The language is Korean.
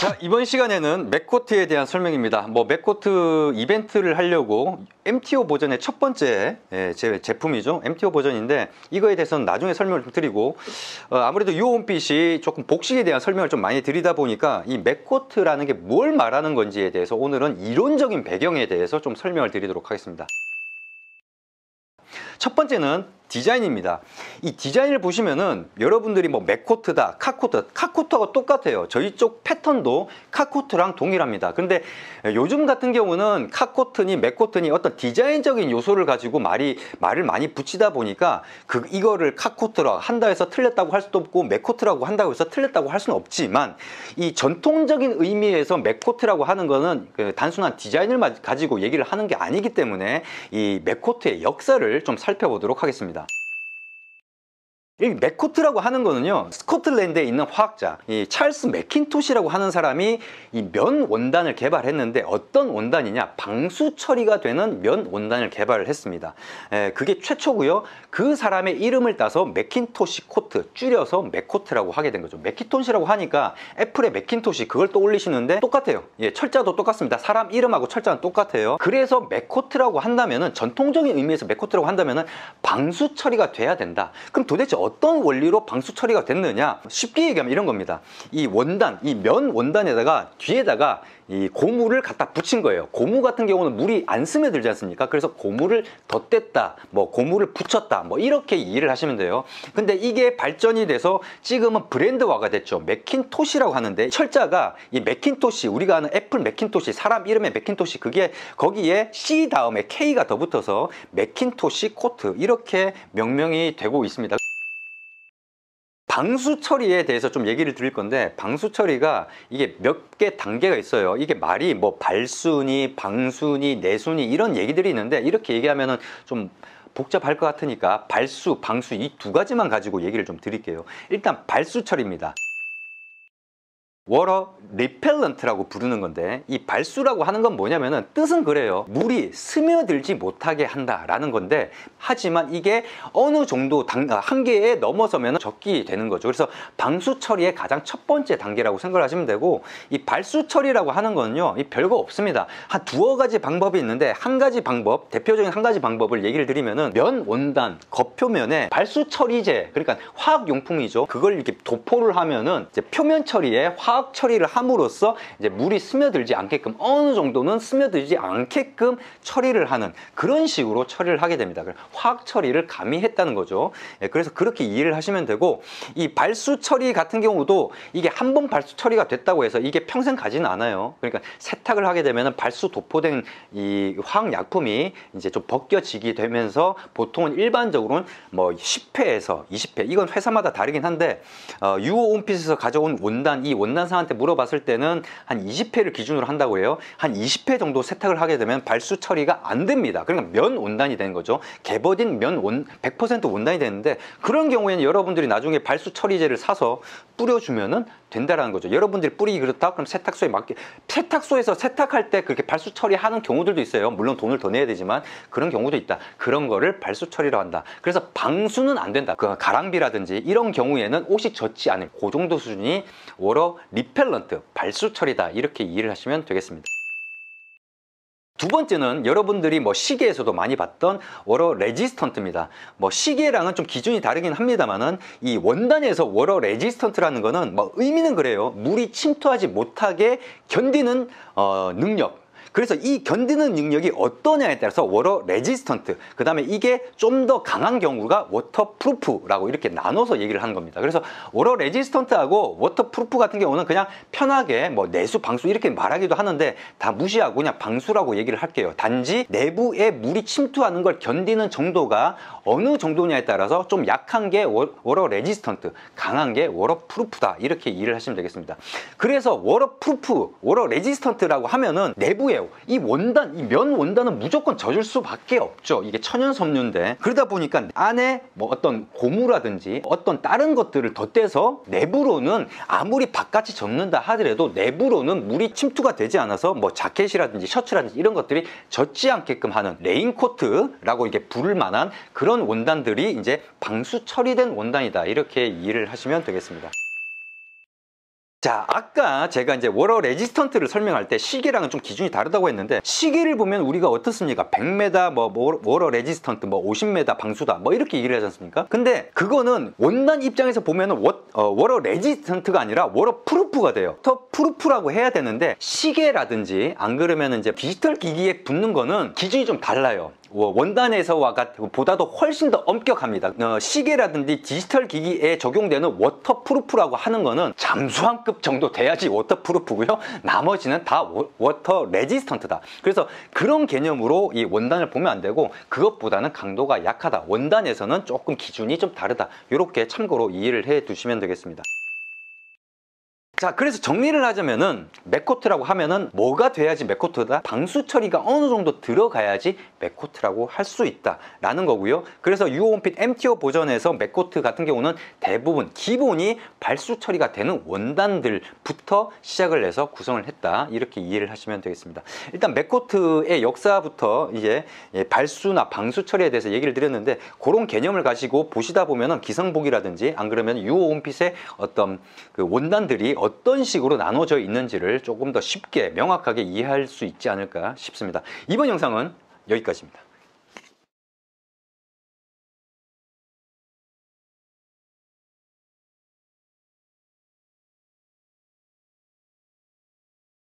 자, 이번 시간에는 맥코트에 대한 설명입니다. 맥코트 이벤트를 하려고 MTO 버전의 첫 번째 제 제품이죠. MTO 버전인데 이거에 대해서는 나중에 설명을 좀 드리고 아무래도 이 홈핏이 조금 복식에 대한 설명을 좀 많이 드리다 보니까 이 맥코트라는 게 뭘 말하는 건지에 대해서 오늘은 이론적인 배경에 대해서 좀 설명을 드리도록 하겠습니다. 첫 번째는 디자인입니다. 이 디자인을 보시면은 여러분들이 맥코트다, 카코트하고 똑같아요. 저희 쪽 패턴도 카코트랑 동일합니다. 근데 요즘 같은 경우는 카코트니 맥코트니 어떤 디자인적인 요소를 가지고 말을 많이 붙이다 보니까 이거를 카코트라고 한다 해서 틀렸다고 할 수도 없고 맥코트라고 한다고 해서 틀렸다고 할 수는 없지만 이 전통적인 의미에서 맥코트라고 하는 거는 단순한 디자인을 가지고 얘기를 하는 게 아니기 때문에 이 맥코트의 역사를 좀 살펴보도록 하겠습니다. 이 맥코트라고 하는 거는요, 스코틀랜드에 있는 화학자 이 찰스 맥킨토시라고 하는 사람이 이 면 원단을 개발했는데 어떤 원단이냐, 방수 처리가 되는 면 원단을 개발을 했습니다. 그게 최초고요. 그 사람의 이름을 따서 맥킨토시 코트, 줄여서 맥코트라고 하게 된 거죠. 맥킨토시라고 하니까 애플의 맥킨토시 그걸 떠올리시는데 똑같아요. 철자도 똑같습니다. 사람 이름하고 철자는 똑같아요. 그래서 맥코트라고 한다면은, 전통적인 의미에서 맥코트라고 한다면은 방수 처리가 돼야 된다. 그럼 도대체 어떤 원리로 방수 처리가 됐느냐? 쉽게 얘기하면 이런 겁니다. 이 원단, 이 면 원단에다가 뒤에다가 이 고무를 갖다 붙인 거예요. 고무 같은 경우는 물이 안 스며들지 않습니까? 그래서 고무를 덧댔다, 고무를 붙였다, 이렇게 이해를 하시면 돼요. 근데 이게 발전이 돼서 지금은 브랜드화가 됐죠. 맥킨토시라고 하는데, 철자가 이 맥킨토시, 우리가 아는 애플 맥킨토시, 사람 이름의 맥킨토시, 그게 거기에 C 다음에 K가 더 붙어서 맥킨토시 코트, 이렇게 명명이 되고 있습니다. 방수 처리에 대해서 좀 얘기를 드릴 건데, 방수 처리가 이게 몇 개 단계가 있어요. 이게 말이 발순위, 방순위, 내순위 이런 얘기들이 있는데, 이렇게 얘기하면은 좀 복잡할 것 같으니까 발수, 방수 이 두 가지만 가지고 얘기를 좀 드릴게요. 일단 발수 처리입니다. 워터 리펠런트라고 부르는 건데, 이 발수라고 하는 건 뭐냐면은 뜻은 그래요. 물이 스며들지 못하게 한다라는 건데, 하지만 이게 어느 정도 한계에 넘어서면 적기 되는 거죠. 그래서 방수 처리의 가장 첫 번째 단계라고 생각을 하시면 되고, 이 발수 처리라고 하는 거는요, 이 별거 없습니다. 한 두어 가지 방법이 있는데, 한 가지 방법, 대표적인 한 가지 방법을 얘기를 드리면은, 면 원단 겉표면에 발수 처리제, 그러니까 화학용품이죠. 그걸 이렇게 도포를 하면은 이제 표면 처리에 화학 처리를 함으로써 이제 물이 스며들지 않게끔, 어느 정도는 스며들지 않게끔 처리를 하는 그런 식으로 처리를 하게 됩니다. 화학 처리를 가미했다는 거죠. 그래서 그렇게 이해를 하시면 되고, 이 발수 처리 같은 경우도 이게 한 번 발수 처리가 됐다고 해서 이게 평생 가지는 않아요. 그러니까 세탁을 하게 되면 발수 도포된 이 화학 약품이 이제 좀 벗겨지게 되면서, 보통은 일반적으로는 10회에서 20회, 이건 회사마다 다르긴 한데, 유호 홈핏에서 가져온 원단, 이 원단상한테 물어봤을 때는 한 20회를 기준으로 한다고 해요. 한 20회 정도 세탁을 하게 되면 발수 처리가 안 됩니다. 그러니까 면 원단이 되는 거죠. 개버딘 100% 원단이 되는데, 그런 경우에는 여러분들이 나중에 발수 처리제를 사서 뿌려주면은 된다라는 거죠. 여러분들이 뿌리기 그렇다? 그럼 세탁소에 맡게, 세탁소에서 세탁할 때 그렇게 발수 처리하는 경우들도 있어요. 물론 돈을 더 내야 되지만 그런 경우도 있다. 그런 거를 발수 처리라고 한다. 그래서 방수는 안 된다. 그 가랑비라든지 이런 경우에는 옷이 젖지 않을 그 정도 수준이 워터 리펠런트, 발수 처리다, 이렇게 이해를 하시면 되겠습니다. 두 번째는 여러분들이 시계에서도 많이 봤던 워터 레지스턴트입니다. 시계랑은 좀 기준이 다르긴 합니다만은, 이 원단에서 워터 레지스턴트라는 거는 의미는 그래요. 물이 침투하지 못하게 견디는 능력. 그래서 이 견디는 능력이 어떠냐에 따라서 워터 레지스턴트, 그 다음에 이게 좀 더 강한 경우가 워터프루프라고 이렇게 나눠서 얘기를 하는 겁니다. 그래서 워터 레지스턴트하고 워터프루프 같은 경우는 그냥 편하게 내수, 방수 이렇게 말하기도 하는데, 다 무시하고 그냥 방수라고 얘기를 할게요. 단지 내부에 물이 침투하는 걸 견디는 정도가 어느 정도냐에 따라서 좀 약한 게 워터 레지스턴트, 강한 게 워터프루프다, 이렇게 이해를 하시면 되겠습니다. 그래서 워터프루프, 워터 레지스턴트라고 하면은 내부에 이 원단, 이 면 원단은 무조건 젖을 수밖에 없죠. 이게 천연 섬유인데, 그러다 보니까 안에 어떤 고무라든지 어떤 다른 것들을 덧대서 내부로는 아무리 바깥이 젖는다 하더라도 내부로는 물이 침투가 되지 않아서 자켓이라든지 셔츠라든지 이런 것들이 젖지 않게끔 하는 레인코트라고 이렇게 부를 만한 그런 원단들이 이제 방수 처리된 원단이다, 이렇게 이해를 하시면 되겠습니다. 자, 아까 제가 이제 워러 레지스턴트를 설명할 때 시계랑은 좀 기준이 다르다고 했는데, 시계를 보면 우리가 어떻습니까? 100m 뭐 워러 레지스턴트, 뭐 50m 방수다, 뭐 이렇게 얘기를 하지 않습니까? 근데 그거는 원단 입장에서 보면은 워러 레지스턴트가 아니라 워러 프루프가 돼요. 더 프루프라고 해야 되는데, 시계라든지 안 그러면 이제 디지털 기기에 붙는 거는 기준이 좀 달라요. 원단에서와 보다도 훨씬 더 엄격합니다. 시계라든지 디지털 기기에 적용되는 워터프루프라고 하는 거는 잠수함급 정도 돼야지 워터프루프고요. 나머지는 다 워터 레지스턴트다. 그래서 그런 개념으로 이 원단을 보면 안 되고, 그것보다는 강도가 약하다. 원단에서는 조금 기준이 좀 다르다. 이렇게 참고로 이해를 해 두시면 되겠습니다. 자, 그래서 정리를 하자면은 맥코트라고 하면은 뭐가 돼야지 맥코트다? 방수 처리가 어느 정도 들어가야지 맥코트라고 할 수 있다 라는 거고요. 그래서 유오온핏 MTO 버전에서 맥코트 같은 경우는 대부분 기본이 발수 처리가 되는 원단들부터 시작을 해서 구성을 했다, 이렇게 이해를 하시면 되겠습니다. 일단 맥코트의 역사부터 이제 발수나 방수 처리에 대해서 얘기를 드렸는데, 그런 개념을 가지고 보시다 보면은 기성복이라든지 안 그러면 유오온핏의 어떤 그 원단들이 어떤 식으로 나눠져 있는지를 조금 더 쉽게 명확하게 이해할 수 있지 않을까 싶습니다. 이번 영상은 여기까지입니다.